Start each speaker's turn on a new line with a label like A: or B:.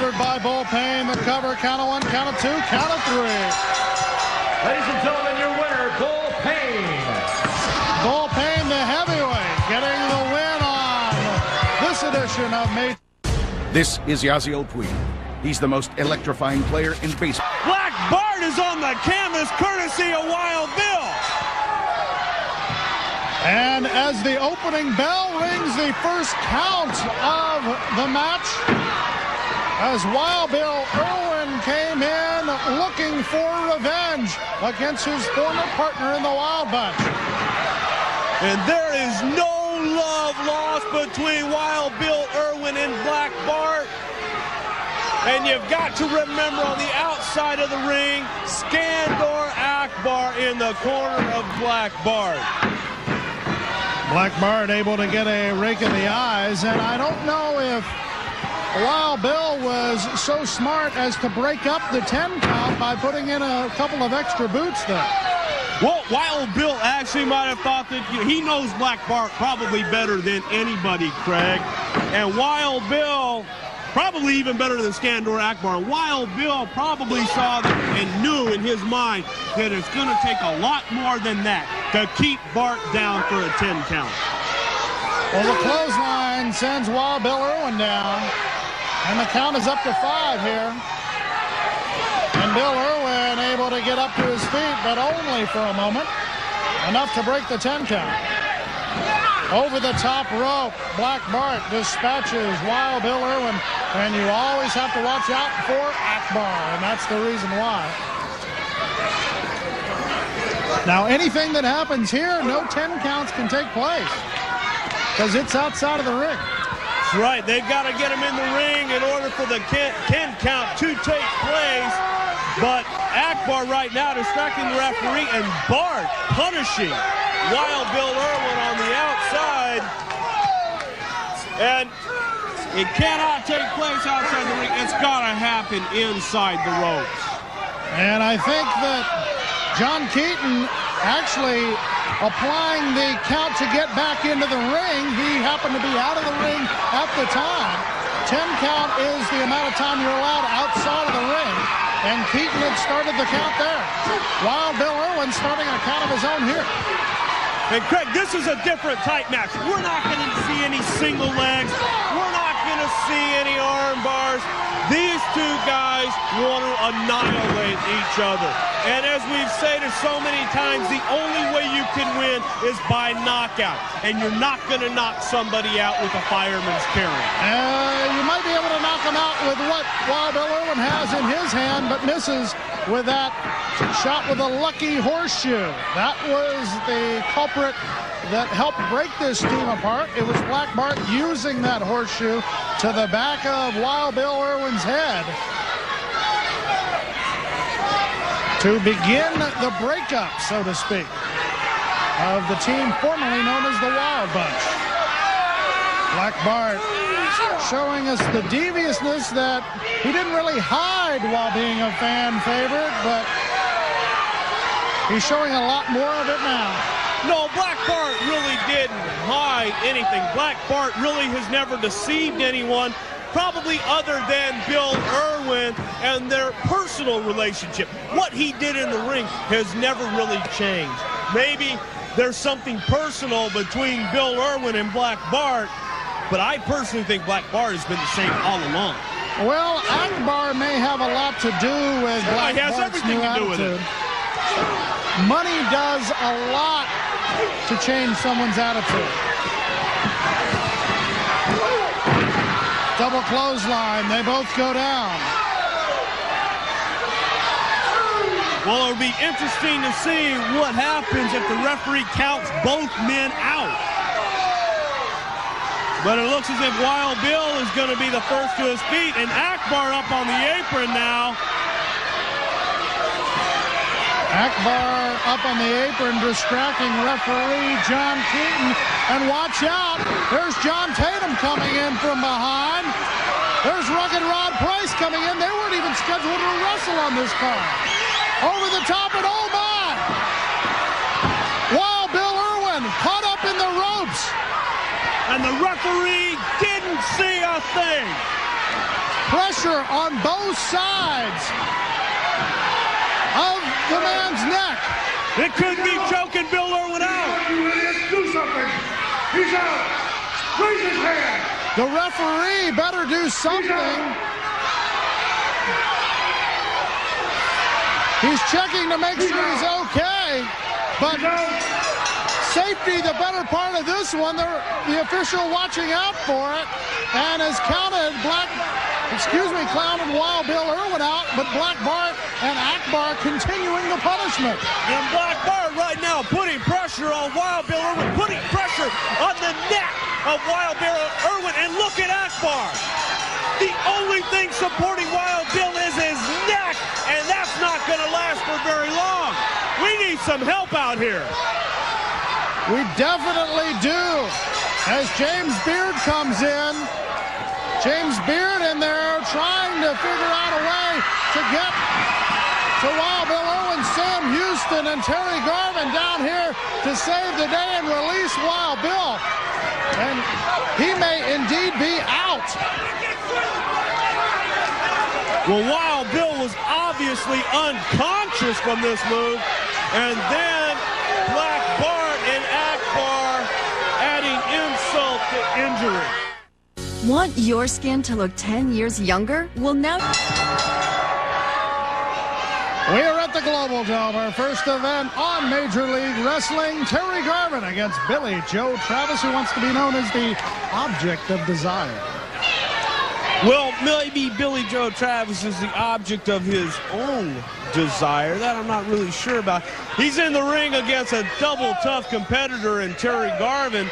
A: delivered by Bullpen. The cover, count of 1, count of 2, count of 3.
B: Ladies and gentlemen, your winner, Bullpen.
A: Bullpen, the heavyweight, getting the win on this edition of May.
C: This is Yasiel Puig. He's the most electrifying player in baseball.
D: Black Bart is on the canvas, courtesy of Wild Bill.
A: And as the opening bell rings, the first count of the match, as Wild Bill Irwin came in looking for revenge against his former partner in the Wild Bunch.
D: And there is no love lost between Wild Bill Irwin and Black Bart. And you've got to remember on the outside of the ring, Skandor Akbar in the corner of Black Bart.
A: Black Bart able to get a rake in the eyes, and I don't know if Wild Bill was so smart as to break up the 10 count by putting in a couple of extra boots there.
D: Well, Wild Bill actually might have thought that he knows Black Bart probably better than anybody, Craig. And Wild Bill, probably even better than Skandor Akbar. Wild Bill probably saw that and knew in his mind that it's going to take a lot more than that to keep Bart down for a 10 count.
A: Well, the clothesline sends Wild Bill Irwin down, and the count is up to 5 here. And Bill Irwin able to get up to his feet, but only for a moment, enough to break the 10 count. Over the top rope, Black Bart dispatches Wild Bill Irwin, and you always have to watch out for Akbar, and that's the reason why. Now, anything that happens here, no 10 counts can take place, because it's outside of the ring.
D: That's right. They've got to get him in the ring in order for the 10 count to take place. But Akbar right now distracting the referee, and Bart punishing Wild Bill Irwin on the outside. And it cannot take place outside the ring. It's got to happen inside the ropes.
A: And I think that John Keaton actually applying the count to get back into the ring. He happened to be out of the ring at the time. 10 count is the amount of time you're allowed outside of the ring. And Keaton had started the count there. Wild Bill Irwin starting a count of his own here.
D: And Craig, this is a different type match. We're not going to see any single legs. We're not going to see any arm bars. These two guys want to annihilate each other. And as we've said so many times, the only way you can win is by knockout. And you're not going to knock somebody out with a fireman's carry.
A: You might be able to knock him out with what Wild Bill Irwin has in his hand, but misses with that shot with a lucky horseshoe. That was the culprit that helped break this team apart. It was Black Bart using that horseshoe to the back of Wild Bill Irwin's head to begin the breakup, so to speak, of the team formerly known as the Wild Bunch. Black Bart showing us the deviousness that he didn't really hide while being a fan favorite, but he's showing a lot more of it now.
D: No, Black Bart really didn't hide anything. Black Bart really has never deceived anyone, probably other than Bill Irwin and their personal relationship. What he did in the ring has never really changed. Maybe there's something personal between Bill Irwin and Black Bart, but I personally think Black Bart has been the same all along.
A: Well, Akbar may have a lot to do with Black Bart's new attitude. Money does a lot to change someone's attitude. Double clothesline, they both go down.
D: Well, it'll be interesting to see what happens if the referee counts both men out. But it looks as if Wild Bill is going to be the first to his feet, and Akbar up on the apron now.
A: Akbar up on the apron, distracting referee John Keaton. And watch out, there's John Tatum coming in from behind. There's Rugged Rod Price coming in. They weren't even scheduled to wrestle on this card. Over the top, and oh my! Wild Bill Irwin caught up in the ropes.
D: And the referee didn't see a thing.
A: Pressure on both sides of the man's neck.
D: It could be choking Bill Irwin out.
B: You idiots, do something. He's out. Raise his hand.
A: The referee better do something. He's checking to make sure he's okay, but safety, the better part of this one. The official watching out for it and has counted clowned Wild Bill Irwin out, but Black Bart and Akbar continuing the punishment.
D: And Black Bart right now putting pressure on Wild Bill Irwin, putting pressure on the neck of Wild Bill Irwin, and look at Akbar. The only thing supporting Wild Bill is his neck, and that's not going to last for very long. We need some help out here.
A: We definitely do. As James Beard comes in, James Beard in there trying to figure out a way to get to Wild Bill Irwin. Sam Houston and Terry Garvin down here to save the day and release Wild Bill. And he may indeed be out.
D: Well, Wild Bill was obviously unconscious from this move, and then Black Bart and Akbar adding insult to injury.
E: Want your skin to look 10 years younger? Well, now...
A: We are at the Global Dome, our first event on Major League Wrestling. Terry Garvin against Billy Joe Travis, who wants to be known as the object of desire.
D: Well, maybe Billy Joe Travis is the object of his own desire. That I'm not really sure about. He's in the ring against a double tough competitor in Terry Garvin.